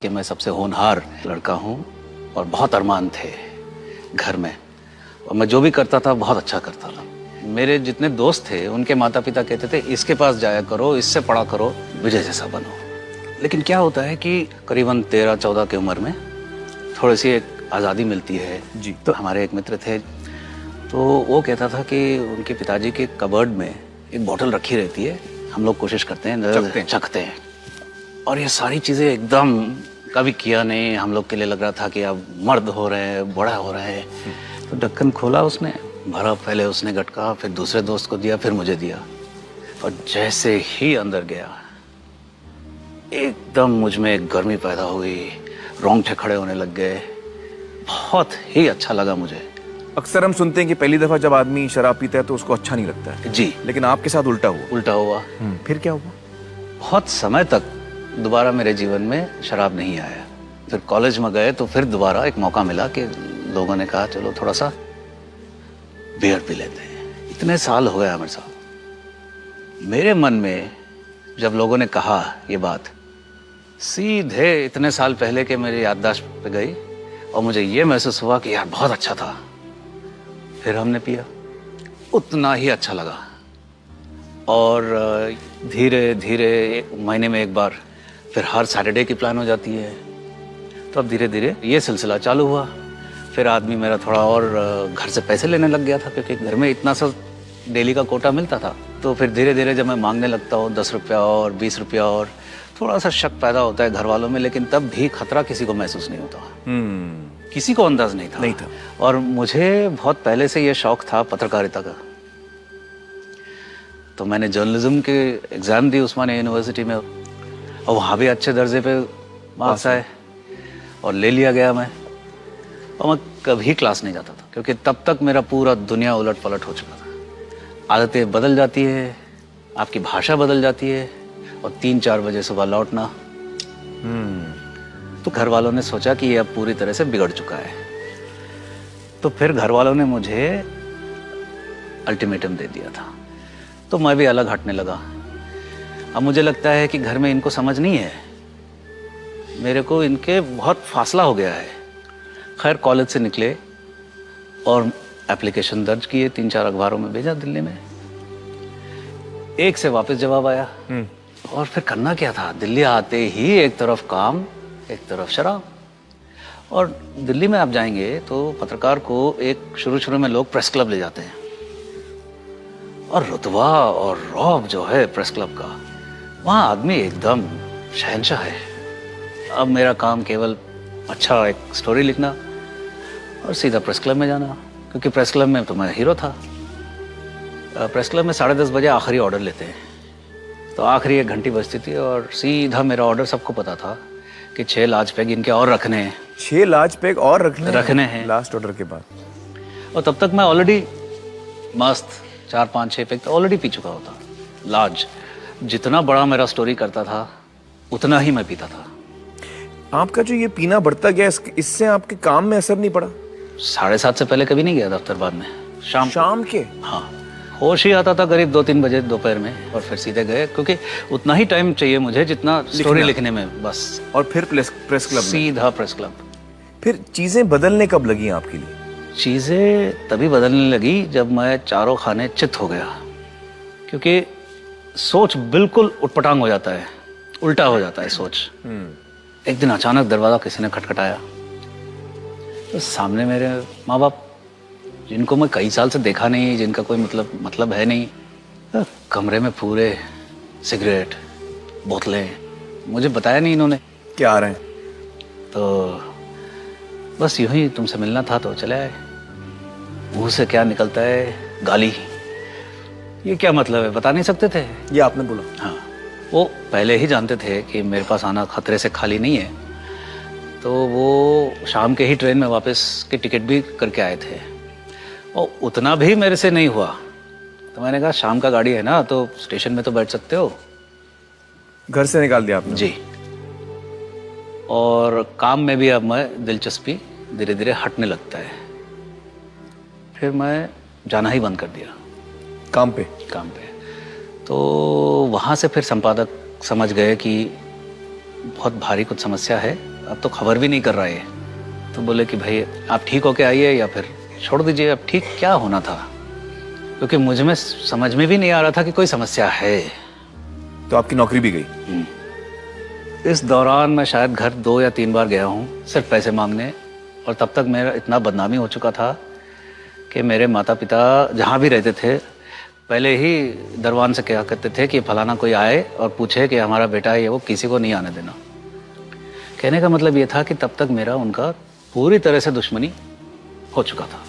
कि मैं सबसे होनहार लड़का हूँ और बहुत अरमान थे घर में, और मैं जो भी करता था बहुत अच्छा करता था। मेरे जितने दोस्त थे उनके माता पिता कहते थे इसके पास जाया करो, इससे पढ़ा करो, विजय जैसा बनो। लेकिन क्या होता है कि करीबन 13-14 की उम्र में थोड़ी सी एक आज़ादी मिलती है जी। तो हमारे एक मित्र थे, तो वो कहता था कि उनके पिताजी के कबर्ड में एक बोतल रखी रहती है, हम लोग कोशिश करते हैं चखते हैं, और ये सारी चीज़ें एकदम कभी किया नहीं। हम लोग के लिए लग रहा था कि अब मर्द हो रहे हैं, बड़ा हो रहे हैं। तो ढक्कन खोला उसने, भरा, पहले उसने गटका, फिर दूसरे दोस्त को दिया, फिर मुझे दिया, और जैसे ही अंदर गया एकदम मुझ में एक गर्मी पैदा हुई, रोंगटे खड़े होने लग गए। बहुत ही अच्छा लगा मुझे। अक्सर हम सुनते हैं कि पहली दफा जब आदमी शराब पीता है तो उसको अच्छा नहीं लगता है जी, लेकिन आपके साथ उल्टा हुआ। फिर क्या हुआ? बहुत समय तक दोबारा मेरे जीवन में शराब नहीं आया। फिर कॉलेज में गए तो फिर दोबारा एक मौका मिला कि लोगों ने कहा चलो थोड़ा सा बियर पी लेते हैं। इतने साल हो गया मेरे साथ। मेरे मन में जब लोगों ने कहा ये बात, सीधे इतने साल पहले के मेरी याददाश्त पे गई और मुझे ये महसूस हुआ कि यार बहुत अच्छा था। फिर हमने पिया, उतना ही अच्छा लगा, और धीरे धीरे महीने में एक बार, फिर हर सैटरडे की प्लान हो जाती है। तो अब धीरे धीरे ये सिलसिला चालू हुआ। फिर आदमी मेरा थोड़ा और घर से पैसे लेने लग गया था, क्योंकि घर में इतना सा डेली का कोटा मिलता था। तो फिर धीरे धीरे जब मैं मांगने लगता हूँ 10 रुपया और 20 रुपया, और थोड़ा सा शक पैदा होता है घर वालों में, लेकिन तब भी खतरा किसी को महसूस नहीं होता। किसी को अंदाज नहीं था। और मुझे बहुत पहले से ये शौक था पत्रकारिता का। तो मैंने जर्नलिज्म के एग्जाम दी उस्मानिया यूनिवर्सिटी में, और वहाँ भी अच्छे दर्जे पे मार्क्स आए और ले लिया गया मैं। और मैं कभी क्लास नहीं जाता था, क्योंकि तब तक मेरा पूरा दुनिया उलट पलट हो चुका था। आदतें बदल जाती है, आपकी भाषा बदल जाती है, और 3-4 बजे सुबह लौटना। तो घर वालों ने सोचा कि ये अब पूरी तरह से बिगड़ चुका है। तो फिर घर वालों ने मुझे अल्टीमेटम दे दिया था। तो मैं भी अलग हटने लगा। अब मुझे लगता है कि घर में इनको समझ नहीं है, मेरे को इनके बहुत फासला हो गया है। खैर कॉलेज से निकले और एप्लीकेशन दर्ज किए, 3-4 अखबारों में भेजा दिल्ली में। एक से वापस जवाब आया। और फिर करना क्या था, दिल्ली आते ही एक तरफ काम, एक तरफ शराब। और दिल्ली में आप जाएंगे तो पत्रकार को एक शुरू में लोग प्रेस क्लब ले जाते हैं, और रुतबा और रौब जो है प्रेस क्लब का, वहाँ आदमी एकदम शहंशाह है। अब मेरा काम केवल अच्छा एक स्टोरी लिखना और सीधा प्रेस क्लब में जाना, क्योंकि प्रेस क्लब में तो मैं हीरो था। प्रेस क्लब में 10:30 बजे आखिरी ऑर्डर लेते हैं, तो आखिरी 1 घंटी बजती थी, और सीधा मेरा ऑर्डर सबको पता था कि 6 लार्ज पैग इनके और रखने हैं। 6 लार्ज पैग और रखने हैं लास्ट ऑर्डर के बाद। और तब तक मैं ऑलरेडी मस्त 4-5-6 पैग तो ऑलरेडी पी चुका होता। लार्ज, जितना बड़ा मेरा स्टोरी करता था उतना ही मैं पीता था। आपका जो ये पीना बढ़ता गया, इससे आपके काम में असर नहीं पड़ा? 7:30 से पहले कभी नहीं गया दफ्तर। बाद में शाम के, हाँ, होश ही आता था करीब 2-3 बजे दोपहर में, और फिर सीधे गए, क्योंकि उतना ही टाइम चाहिए मुझे जितना स्टोरी लिखने में, बस। और फिर प्रेस क्लब सीधा प्रेस क्लब। फिर चीजें बदलने कब लगी आपके लिए? चीजें तभी बदलने लगी जब मैं चारों खाने चित हो गया, क्योंकि सोच बिल्कुल उटपटांग हो जाता है, उल्टा हो जाता है सोच। एक दिन अचानक दरवाजा किसी ने खटखटाया, तो सामने मेरे माँ बाप, जिनको मैं कई साल से देखा नहीं, जिनका कोई मतलब है नहीं, कमरे में पूरे सिगरेट, बोतलें, मुझे बताया नहीं इन्होंने क्या आ रहे हैं। तो बस यूं ही तुमसे मिलना था तो चले आए। मुंह से क्या निकलता है, गाली। ये क्या मतलब है, बता नहीं सकते थे? ये आपने बोला? हाँ, वो पहले ही जानते थे कि मेरे पास आना खतरे से खाली नहीं है, तो वो शाम के ही ट्रेन में वापस की टिकट भी करके आए थे। और उतना भी मेरे से नहीं हुआ, तो मैंने कहा शाम का गाड़ी है ना, तो स्टेशन में तो बैठ सकते हो। घर से निकाल दिया आपने? जी। और काम में भी अब मैं दिलचस्पी धीरे धीरे हटने लगता है। फिर मैं जाना ही बंद कर दिया काम पे। तो वहाँ से फिर संपादक समझ गए कि बहुत भारी कुछ समस्या है, अब तो खबर भी नहीं कर रहा है। तो बोले कि भाई आप ठीक होके आइए या फिर छोड़ दीजिए। अब ठीक क्या होना था, क्योंकि मुझ में समझ में भी नहीं आ रहा था कि कोई समस्या है। तो आपकी नौकरी भी गई? इस दौरान मैं शायद घर 2 या 3 बार गया हूँ सिर्फ पैसे मांगने, और तब तक मेरा इतना बदनामी हो चुका था कि मेरे माता पिता जहाँ भी रहते थे पहले ही दरवान से क्या करते थे कि फलाना कोई आए और पूछे कि हमारा बेटा है, वो किसी को नहीं आने देना। कहने का मतलब ये था कि तब तक मेरा उनका पूरी तरह से दुश्मनी हो चुका था।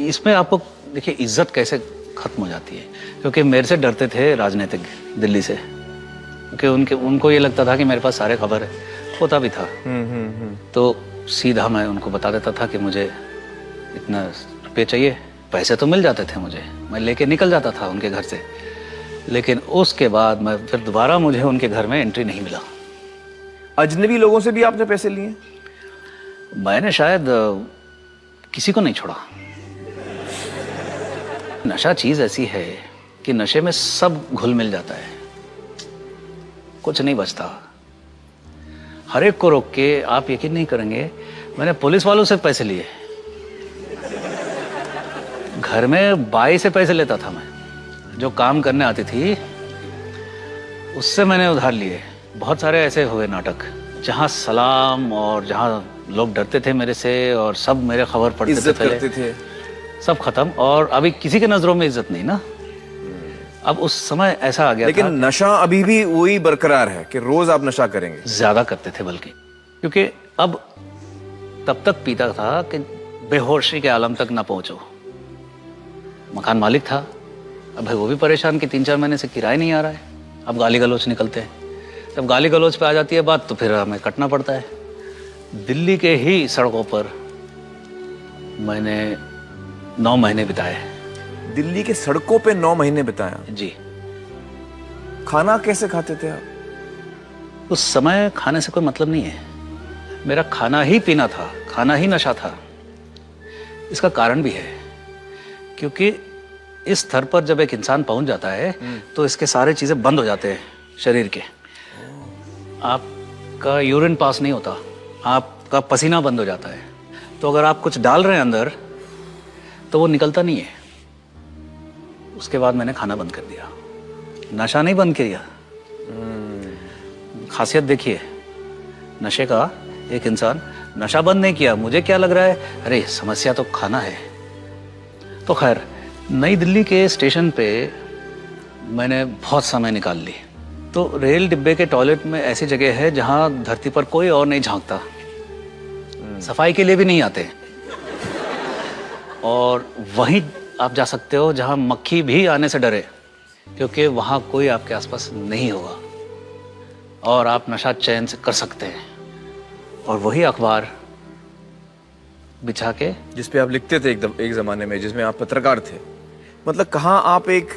इसमें आपको देखिए इज्जत कैसे खत्म हो जाती है, क्योंकि मेरे से डरते थे राजनीतिक दिल्ली से, क्योंकि उनको ये लगता था कि मेरे पास सारे खबर है, होता भी था। तो सीधा मैं उनको बता देता था कि मुझे इतना रुपये चाहिए। पैसे तो मिल जाते थे मुझे, मैं लेके निकल जाता था उनके घर से, लेकिन उसके बाद मैं फिर दोबारा मुझे उनके घर में एंट्री नहीं मिला। अजनबी लोगों से भी आपने पैसे लिए? मैंने शायद किसी को नहीं छोड़ा। नशा चीज ऐसी है कि नशे में सब घुल मिल जाता है, कुछ नहीं बचता। हर एक को रोक के, आप यकीन नहीं करेंगे, मैंने पुलिस वालों से पैसे लिए। घर में बाई से पैसे लेता था मैं, जो काम करने आती थी उससे मैंने उधार लिए। बहुत सारे ऐसे हुए नाटक जहां सलाम, और जहां लोग डरते थे मेरे से और सब मेरे खबर पढ़ते इज्जत थे, करते थे, सब खत्म। और अभी किसी के नजरों में इज्जत नहीं ना। अब उस समय ऐसा आ गया लेकिन था, नशा अभी भी वही बरकरार है कि रोज आप नशा करेंगे? ज्यादा करते थे बल्कि, क्योंकि अब तब तक पीता था कि बेहोशी के आलम तक ना पहुंचो। मकान मालिक था, अब भाई वो भी परेशान कि 3-4 महीने से किराया नहीं आ रहा है। अब गाली गलौच निकलते हैं, जब गाली गलौच पे आ जाती है बात तो फिर हमें कटना पड़ता है। दिल्ली के ही सड़कों पर मैंने 9 महीने बिताए। दिल्ली के सड़कों पे 9 महीने बिताया? जी। खाना कैसे खाते थे आप? उस समय खाने से कोई मतलब नहीं है, मेरा खाना ही पीना था, खाना ही नशा था। इसका कारण भी है, क्योंकि इस स्तर पर जब एक इंसान पहुंच जाता है तो इसके सारे चीजें बंद हो जाते हैं शरीर के। आपका यूरिन पास नहीं होता, आपका पसीना बंद हो जाता है। तो अगर आप कुछ डाल रहे हैं अंदर तो वो निकलता नहीं है। उसके बाद मैंने खाना बंद कर दिया, नशा नहीं बंद किया। खासियत देखिए नशे का, एक इंसान नशा बंद नहीं किया, मुझे क्या लग रहा है, अरे समस्या तो खाना है। तो खैर नई दिल्ली के स्टेशन पे मैंने बहुत समय निकाल ली। तो रेल डिब्बे के टॉयलेट में ऐसी जगह है जहां धरती पर कोई और नहीं झांकता, सफाई के लिए भी नहीं आते, और वहीं आप जा सकते हो जहां मक्खी भी आने से डरे, क्योंकि वहां कोई आपके आसपास नहीं होगा और आप नशा चैन से कर सकते हैं। और वही अखबार बिछा के, जिसपे आप लिखते थे एक जमाने में, जिसमें आप पत्रकार थे। मतलब कहाँ आप एक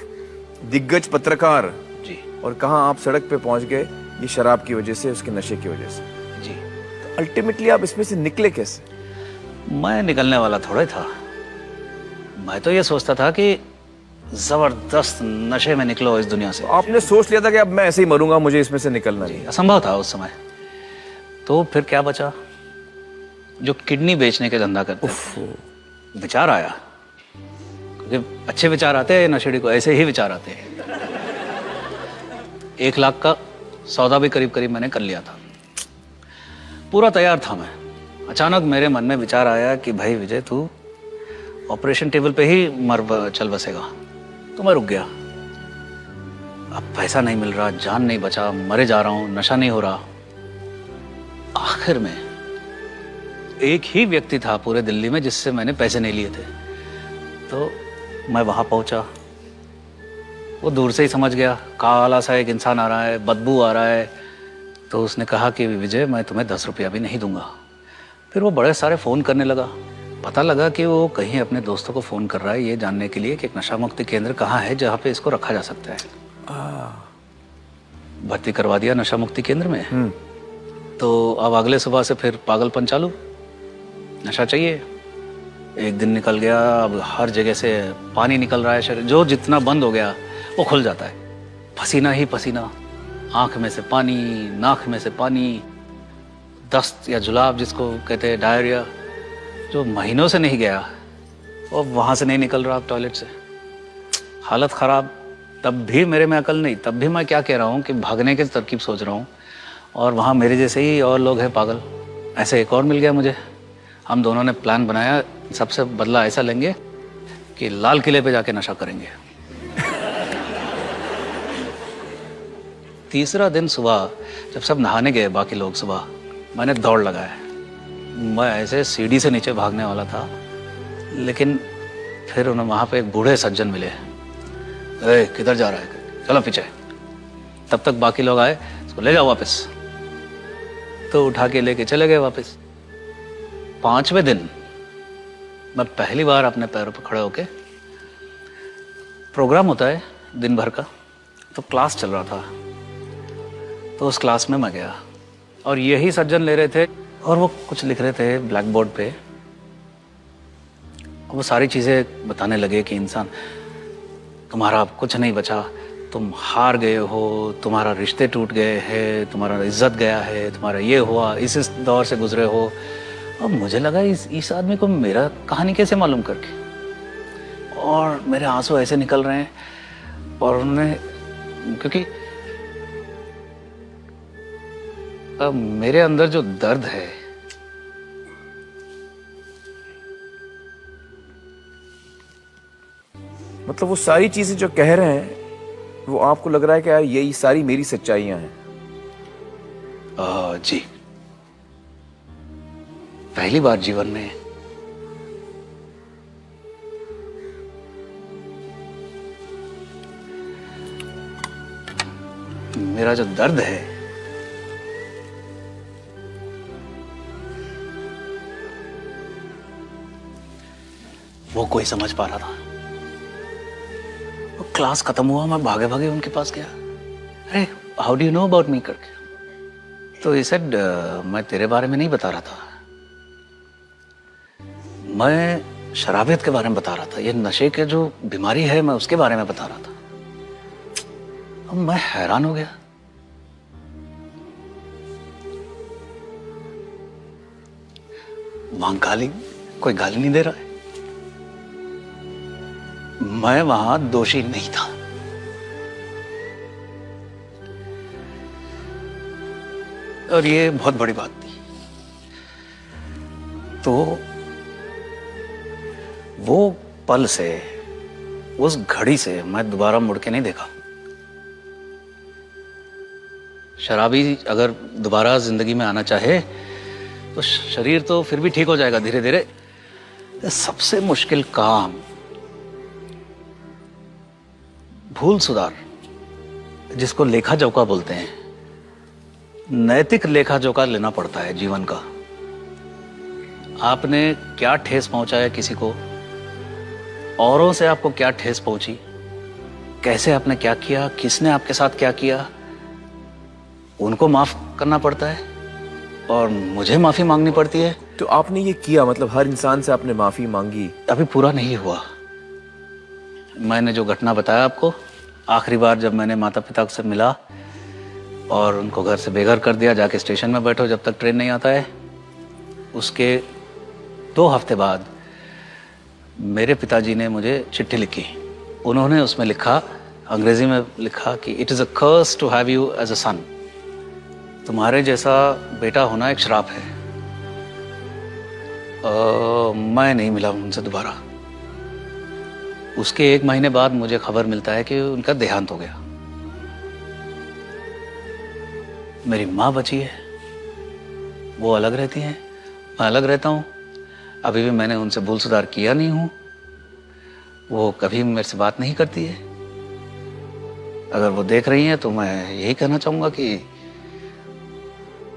दिग्गज पत्रकार जी और कहाँ आप सड़क पे पहुंच गए, ये शराब की वजह से, उसके नशे की वजह से। जी। तो अल्टीमेटली आप इसमें से निकले कैसे? मैं निकलने वाला थोड़ा ही था। मैं तो ये सोचता था कि जबरदस्त नशे में निकलो इस दुनिया से। आपने सोच लिया था कि अब मैं ऐसे ही मरूंगा, मुझे इसमें से निकलना नहीं? असंभव था उस समय। तो फिर क्या बचा, जो किडनी बेचने के धंधा करते थे। विचार आया, क्योंकि अच्छे विचार आते हैं नशेड़ी को, ऐसे ही विचार आते हैं। 1 लाख का सौदा भी करीब करीब मैंने कर लिया था, पूरा तैयार था मैं। अचानक मेरे मन में विचार आया कि भाई विजय, तू ऑपरेशन टेबल पे ही चल बसेगा। तो मैं रुक गया। अब पैसा नहीं मिल रहा, जान नहीं बचा, मरे जा रहा हूं, नशा नहीं हो रहा। आखिर में एक ही व्यक्ति था पूरे दिल्ली में जिससे मैंने पैसे नहीं लिए थे। तो मैं वहां पहुंचा, वो दूर से ही समझ गया, काला सा एक इंसान आ रहा है, बदबू आ रहा है। तो उसने कहा कि विजय, मैं तुम्हें 10 रुपया भी नहीं दूंगा। फिर वो बड़े सारे फ़ोन करने लगा। पता लगा कि वो कहीं अपने दोस्तों को फ़ोन कर रहा है ये जानने के लिए कि एक नशा मुक्ति केंद्र कहाँ है जहाँ पे इसको रखा जा सकता है। भर्ती करवा दिया नशा मुक्ति केंद्र में। तो अब अगले सुबह से फिर पागलपन चालू, नशा चाहिए। एक दिन निकल गया, अब हर जगह से पानी निकल रहा है शरीर, जो जितना बंद हो गया वो खुल जाता है। पसीना ही पसीना, आंख में से पानी, नाक में से पानी, दस्त या जुलाब जिसको कहते हैं, डायरिया, जो महीनों से नहीं गया, और वहाँ से नहीं निकल रहा टॉयलेट से, हालत ख़राब। तब भी मेरे में अकल नहीं, तब भी मैं क्या कह रहा हूँ कि भागने की तरकीब सोच रहा हूँ, और वहाँ मेरे जैसे ही और लोग हैं पागल। ऐसे एक और मिल गया मुझे। हम दोनों ने प्लान बनाया, सबसे बदला ऐसा लेंगे कि लाल किले पे जाके नशा करेंगे। तीसरा दिन सुबह जब सब नहाने गए, बाकी लोग, सुबह मैंने दौड़ लगाया। मैं ऐसे सीढ़ी से नीचे भागने वाला था, लेकिन फिर उन्हें वहाँ पे एक बूढ़े सज्जन मिले। ए, किधर जा रहा है, चलो पीछे। तब तक बाकी लोग आए, इसको ले जाओ वापस। तो उठा के लेके चले गए वापस। 5वें दिन मैं पहली बार अपने पैरों पर खड़े होके, प्रोग्राम होता है दिन भर का, तो क्लास चल रहा था, तो उस क्लास में मैं गया और यही सज्जन ले रहे थे और वो कुछ लिख रहे थे ब्लैक बोर्ड पे। वो सारी चीज़ें बताने लगे कि इंसान, तुम्हारा अब कुछ नहीं बचा, तुम हार गए हो, तुम्हारा रिश्ते टूट गए हैं, तुम्हारा इज्जत गया है, तुम्हारा ये हुआ, इस दौर से गुजरे हो। और मुझे लगा इस आदमी को मेरा कहानी कैसे मालूम करके, और मेरे आंसू ऐसे निकल रहे हैं। और उन्होंने, क्योंकि अब मेरे अंदर जो दर्द है, मतलब वो सारी चीजें जो कह रहे हैं, वो आपको लग रहा है कि यार यही सारी मेरी सच्चाइयां हैं? जी, पहली बार जीवन में मेरा जो दर्द है, वो कोई समझ पा रहा था। वो क्लास खत्म हुआ, मैं भागे भागे उनके पास गया। अरे, how do you know about me करके। तो he said, मैं तेरे बारे में नहीं बता रहा था, मैं शराबियत के बारे में बता रहा था। ये नशे के जो बीमारी है, मैं उसके बारे में बता रहा था। अब मैं हैरान हो गया। वहां गाली, कोई गाली नहीं दे रहा है। मैं वहां दोषी नहीं था। और ये बहुत बड़ी बात थी। तो वो पल से, उस घड़ी से मैं दोबारा मुड़ के नहीं देखा। शराबी अगर दोबारा जिंदगी में आना चाहे तो शरीर तो फिर भी ठीक हो जाएगा धीरे धीरे। सबसे मुश्किल काम भूल सुधार, जिसको लेखा जोखा बोलते हैं, नैतिक लेखा जोखा लेना पड़ता है जीवन का। आपने क्या ठेस पहुंचाया किसी को, औरों से आपको क्या ठेस पहुंची, कैसे आपने क्या किया, किसने आपके साथ क्या किया, उनको माफ करना पड़ता है और मुझे माफी मांगनी पड़ती है। तो आपने ये किया, मतलब हर इंसान से आपने माफी मांगी? अभी पूरा नहीं हुआ। मैंने जो घटना बताया आपको, आखिरी बार जब मैंने माता पिता से मिला और उनको घर से बेघर कर दिया, जाके स्टेशन में बैठो जब तक ट्रेन नहीं आता है, उसके 2 हफ्ते बाद मेरे पिताजी ने मुझे चिट्ठी लिखी। उन्होंने उसमें लिखा, अंग्रेजी में लिखा कि it is a curse to have you as a son. तुम्हारे जैसा बेटा होना एक श्राप है। मैं नहीं मिला उनसे दोबारा। उसके 1 महीने बाद मुझे खबर मिलता है कि उनका देहांत हो गया। मेरी माँ बची है, वो अलग रहती हैं, मैं अलग रहता हूँ। अभी भी मैंने उनसे भूल सुधार किया नहीं हूँ। वो कभी मेरे से बात नहीं करती है। अगर वो देख रही हैं तो मैं यही कहना चाहूँगा कि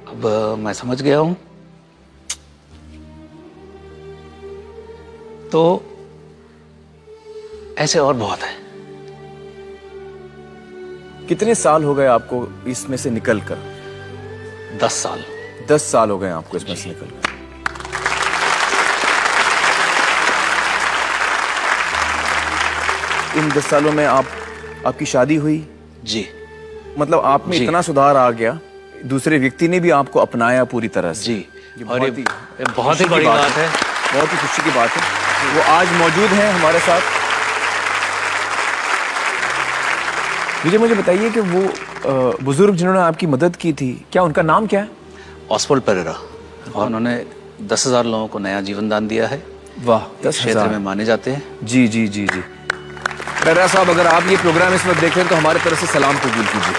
अब मैं समझ गया हूँ। तो ऐसे और बहुत है। कितने साल हो गए आपको इसमें से निकलकर? 10 साल। 10 साल हो गए आपको इसमें से निकलकर। इन 10 सालों में आपकी शादी हुई? जी। मतलब आप में जी। इतना सुधार आ गया, दूसरे व्यक्ति ने भी आपको अपनाया पूरी तरह से। जी, और ये बहुत ही खुशी की बड़ी बात है। बहुत ही खुशी की बात है। वो आज मौजूद हैं हमारे साथ। मुझे बताइए कि वो बुजुर्ग जिन्होंने आपकी मदद की थी, क्या उनका नाम क्या है? ऑस्वल्ड पेरेरा, और उन्होंने 10,000 लोगों को नया जीवन दान दिया है। वाह, इस क्षेत्र में माने जाते हैं। जी जी जी जी। पेरेरा साहब, अगर आप ये प्रोग्राम इस वक्त देख रहे हैं तो हमारे तरफ से सलाम कबूल कीजिए।